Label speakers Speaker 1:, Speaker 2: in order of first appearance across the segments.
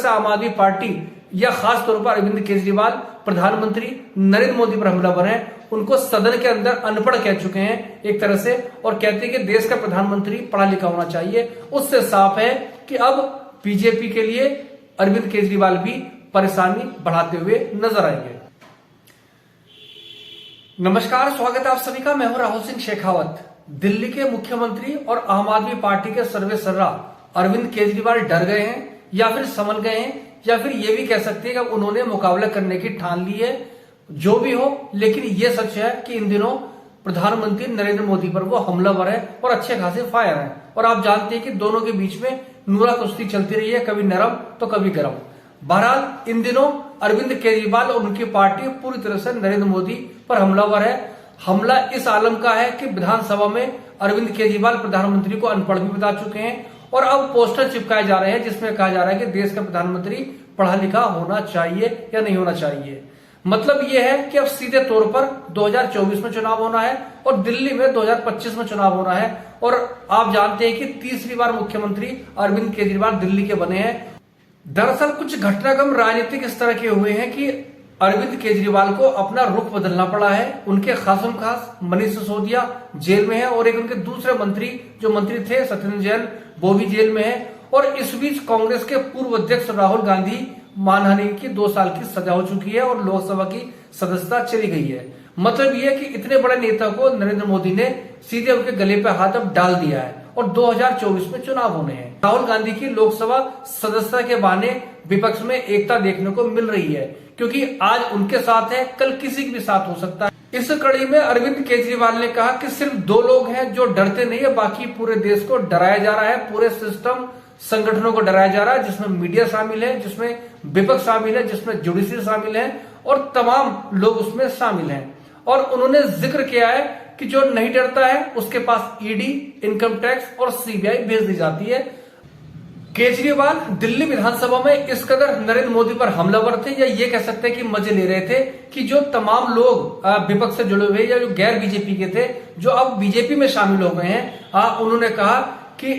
Speaker 1: से आम आदमी पार्टी या खास तौर पर अरविंद केजरीवाल प्रधानमंत्री नरेंद्र मोदी पर हमलावर हैं, उनको सदन के अंदर अनपढ़ कह चुके हैं एक तरह से, और कहते हैं कि देश का प्रधानमंत्री पढ़ा लिखा होना चाहिए। उससे साफ है कि अब बीजेपी के लिए अरविंद केजरीवाल भी परेशानी बढ़ाते हुए नजर आएंगे। नमस्कार, स्वागत है आप सभी का। मैं हूं राहुल सिंह शेखावत। दिल्ली के मुख्यमंत्री और आम आदमी पार्टी के सर्वेसर्रा अरविंद केजरीवाल डर गए हैं या फिर संभल गए हैं, या फिर ये भी कह सकते हैं कि उन्होंने मुकाबला करने की ठान ली है। जो भी हो, लेकिन ये सच है कि इन दिनों प्रधानमंत्री नरेंद्र मोदी पर वो हमलावर है और अच्छे खासे फायर है। और आप जानते हैं कि दोनों के बीच में नूरा कुश्ती चलती रही है, कभी नरम तो कभी गर्म। बहरहाल इन दिनों अरविंद केजरीवाल और उनकी पार्टी पूरी तरह से नरेंद्र मोदी पर हमलावर है। हमला इस आलम का है कि विधानसभा में अरविंद केजरीवाल प्रधानमंत्री को अनपढ़ भी बता चुके हैं और अब पोस्टर चिपकाए जा रहे हैं जिसमें कहा जा रहा है कि देश का प्रधानमंत्री पढ़ा लिखा होना चाहिए या नहीं होना चाहिए। मतलब यह है कि अब सीधे तौर पर 2024 में चुनाव होना है और दिल्ली में 2025 में चुनाव होना है। और आप जानते हैं कि तीसरी बार मुख्यमंत्री अरविंद केजरीवाल दिल्ली के बने हैं। दरअसल कुछ घटनाक्रम राजनीतिक इस तरह के हुए हैं कि अरविंद केजरीवाल को अपना रुख बदलना पड़ा है। उनके खासम खास मनीष सिसोदिया जेल में है और एक उनके दूसरे मंत्री जो मंत्री थे सत्येंद्र जैन, वो भी जेल में है। और इस बीच कांग्रेस के पूर्व अध्यक्ष राहुल गांधी मानहानि की 2 साल की सजा हो चुकी है और लोकसभा की सदस्यता चली गई है। मतलब यह है कि इतने बड़े नेता को नरेंद्र मोदी ने सीधे उनके गले पे हाथ अब डाल दिया है और 2024 में चुनाव होने हैं। राहुल गांधी की लोकसभा सदस्यता के बहाने विपक्ष में एकता देखने को मिल रही है, क्योंकि आज उनके साथ है, कल किसी के भी साथ हो सकता है। इस कड़ी में अरविंद केजरीवाल ने कहा कि सिर्फ 2 लोग हैं जो डरते नहीं है, बाकी पूरे देश को डराया जा रहा है, पूरे सिस्टम संगठनों को डराया जा रहा है, जिसमें मीडिया शामिल है, जिसमें विपक्ष शामिल है, जिसमें जुडिशरी शामिल है और तमाम लोग उसमें शामिल हैं। और उन्होंने जिक्र किया है कि जो नहीं डरता है उसके पास ईडी, इनकम टैक्स और सीबीआई भेज दी जाती है। केजरीवाल दिल्ली विधानसभा में इस कदर नरेंद्र मोदी पर हमलावर थे, या ये कह सकते हैं कि मजे ले रहे थे कि जो तमाम लोग विपक्ष से जुड़े हुए या जो गैर बीजेपी के थे, जो अब बीजेपी में शामिल हो गए हैं, उन्होंने कहा कि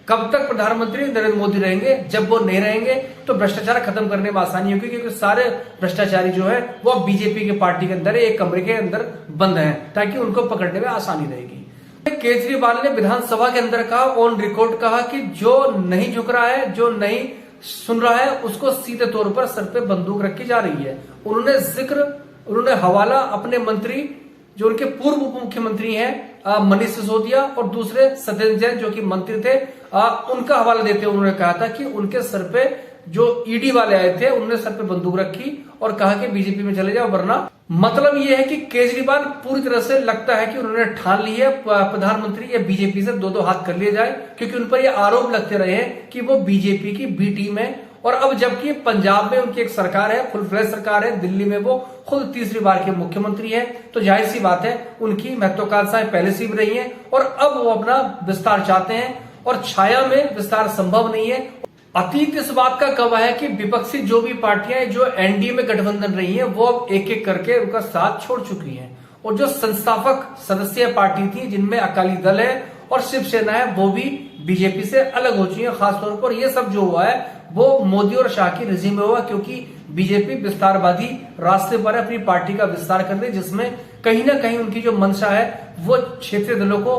Speaker 1: कब तक प्रधानमंत्री नरेंद्र मोदी रहेंगे, जब वो नहीं रहेंगे तो भ्रष्टाचार खत्म करने में आसानी होगी, क्योंकि सारे भ्रष्टाचारी जो है वो अब बीजेपी के पार्टी के अंदर एक कमरे के अंदर बंद हैं, ताकि उनको पकड़ने में आसानी रहेगी। केजरीवाल ने विधानसभा के अंदर कहा, ऑन रिकॉर्ड कहा कि जो नहीं झुक रहा है, जो नहीं सुन रहा है, उसको सीधे तौर पर सर पे बंदूक रखी जा रही है। उन्होंने हवाला अपने मंत्री जो उनके पूर्व उप मुख्यमंत्री हैं मनीष सिसोदिया और दूसरे सत्येंद्र जैन जो कि मंत्री थे, उनका हवाला देते हुए उन्होंने कहा था कि उनके सर पे जो ईडी वाले आए थे उन्होंने सर पे बंदूक रखी और कहा कि बीजेपी में चले जाओ वरना। मतलब ये है कि केजरीवाल पूरी तरह से लगता है कि उन्होंने ठान ली है प्रधानमंत्री या बीजेपी से 2-2 हाथ कर लिए जाए, क्योंकि उन पर ये आरोप लगते रहे हैं कि वो बीजेपी की बी टीम है। और अब जबकि पंजाब में उनकी एक सरकार है, फुल फ्लेज सरकार है, दिल्ली में वो खुद तीसरी बार के मुख्यमंत्री है, तो जाहिर सी बात है उनकी महत्वाकांक्षाएं पहले से भी रही हैं और अब वो अपना विस्तार चाहते हैं और छाया में विस्तार संभव नहीं है। अतीत इस बात का गवाह है कि विपक्षी जो भी पार्टियां जो एनडीए में गठबंधन रही हैं वो अब एक एक करके उनका साथ छोड़ चुकी हैं और जो संस्थापक सदस्य पार्टी थी जिनमें अकाली दल है और शिवसेना है वो भी बीजेपी से अलग हो चुकी है। खासतौर पर यह सब जो हुआ है वो मोदी और शाह की रजीम में हुआ, क्योंकि बीजेपी विस्तारवादी रास्ते पर अपनी पार्टी का विस्तार कर रही है, जिसमें कहीं ना कहीं उनकी जो मंशा है वो क्षेत्रीय दलों को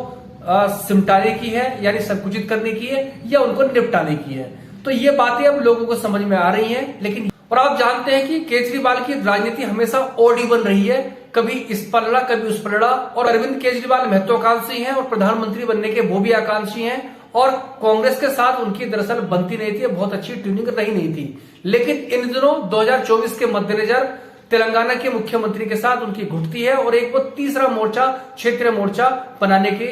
Speaker 1: सिमटाने की है, यानी संकुचित करने की है या उनको निपटाने की है। तो ये बातें अब लोगों को समझ में आ रही हैं। लेकिन और आप जानते हैं कि केजरीवाल की राजनीति हमेशा ओडी बन रही है, कभी इस पर लड़ा कभी उस पर लड़ा। और अरविंद केजरीवाल महत्वाकांक्षी हैं और प्रधानमंत्री बनने के वो भी आकांक्षी हैं और कांग्रेस के साथ उनकी दरअसल बनती नहीं थी, बहुत अच्छी ट्यूनिंग रही नहीं थी। लेकिन इन दिनों 2024 के मद्देनजर तेलंगाना के मुख्यमंत्री के साथ उनकी घुटती है और एक वो तीसरा मोर्चा, क्षेत्रीय मोर्चा बनाने के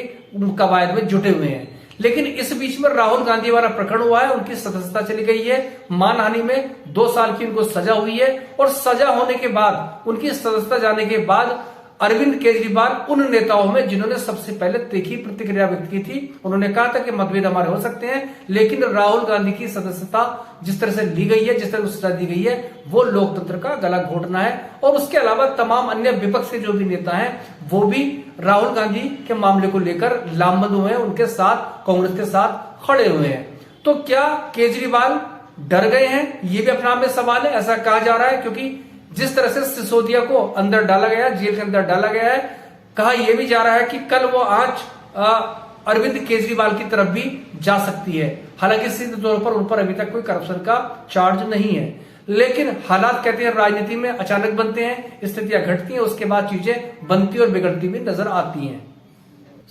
Speaker 1: कवायद में जुटे हुए हैं। लेकिन इस बीच में राहुल गांधी वाला प्रकरण हुआ है, उनकी सदस्यता चली गई है, मानहानि में 2 साल की उनको सजा हुई है और सजा होने के बाद उनकी सदस्यता जाने के बाद अरविंद केजरीवाल उन नेताओं में जिन्होंने सबसे पहले तीखी प्रतिक्रिया व्यक्त की थी। उन्होंने कहा था कि मतभेद हमारे हो सकते हैं, लेकिन राहुल गांधी की सदस्यता जिस तरह से ली गई है, जिस तरह से सजा दी गई है, वो लोकतंत्र का गला घोटना है। और उसके अलावा तमाम अन्य विपक्ष के जो भी नेता हैं वो भी राहुल गांधी के मामले को लेकर लामबंद हुए हैं, उनके साथ, कांग्रेस के साथ खड़े हुए हैं। तो क्या केजरीवाल डर गए हैं, ये भी अपने आप में सवाल है। ऐसा कहा जा रहा है क्योंकि जिस तरह से सिसोदिया को अंदर डाला गया, जेल के अंदर डाला गया है, कहा यह भी जा रहा है कि कल वो आज अरविंद केजरीवाल की तरफ भी जा सकती है। हालांकि सीधे तौर पर उन पर अभी तक कोई करप्शन का चार्ज नहीं है, लेकिन हालात कहते हैं राजनीति में अचानक बनते हैं, स्थितियां घटती हैं, उसके बाद चीजें बनती और बिगड़ती भी नजर आती हैं।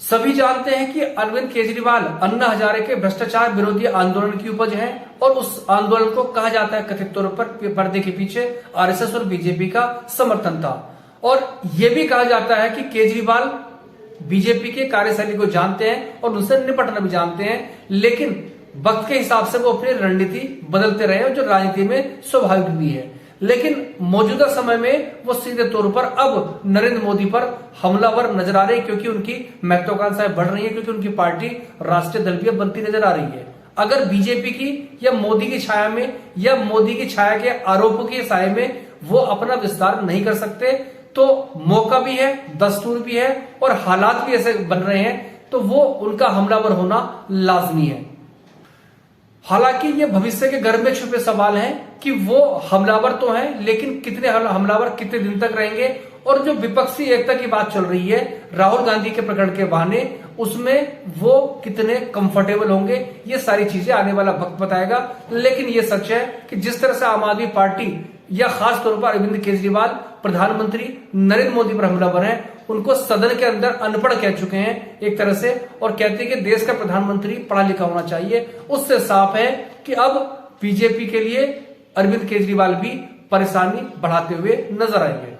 Speaker 1: सभी जानते हैं कि अरविंद केजरीवाल अन्ना हजारे के भ्रष्टाचार विरोधी आंदोलन की उपज है और उस आंदोलन को कहा जाता है कथित तौर पर पर्दे के पीछे आरएसएस और बीजेपी का समर्थन था। और यह भी कहा जाता है कि केजरीवाल बीजेपी के कार्यशैली को जानते हैं और उनसे निपटना भी जानते हैं, लेकिन वक्त के हिसाब से वो अपनी रणनीति बदलते रहे और जो राजनीति में स्वाभाविक भी है। लेकिन मौजूदा समय में वो सीधे तौर पर अब नरेंद्र मोदी पर हमलावर नजर आ रहे हैं, क्योंकि उनकी महत्वाकांक्षाएं बढ़ रही है, क्योंकि उनकी पार्टी राष्ट्रीय दल भी बनती नजर आ रही है। अगर बीजेपी की या मोदी की छाया में या मोदी की छाया के आरोपों के साये में वो अपना विस्तार नहीं कर सकते, तो मौका भी है, दस्तूर भी है और हालात भी ऐसे बन रहे हैं, तो वो उनका हमलावर होना लाजमी है। हालांकि ये भविष्य के घर में छुपे सवाल हैं कि वो हमलावर तो हैं, लेकिन कितने हमलावर कितने दिन तक रहेंगे। और जो विपक्षी एकता की बात चल रही है राहुल गांधी के प्रकरण के बहाने, उसमें वो कितने कंफर्टेबल होंगे, ये सारी चीजें आने वाला वक्त बताएगा। लेकिन ये सच है कि जिस तरह से आम आदमी पार्टी या खास तौर पर अरविंद केजरीवाल प्रधानमंत्री नरेंद्र मोदी पर हमलावर हैं, उनको सदन के अंदर अनपढ़ कह चुके हैं एक तरह से, और कहते हैं कि देश का प्रधानमंत्री पढ़ा लिखा होना चाहिए। उससे साफ है कि अब बीजेपी के लिए अरविंद केजरीवाल भी परेशानी बढ़ाते हुए नजर आएंगे।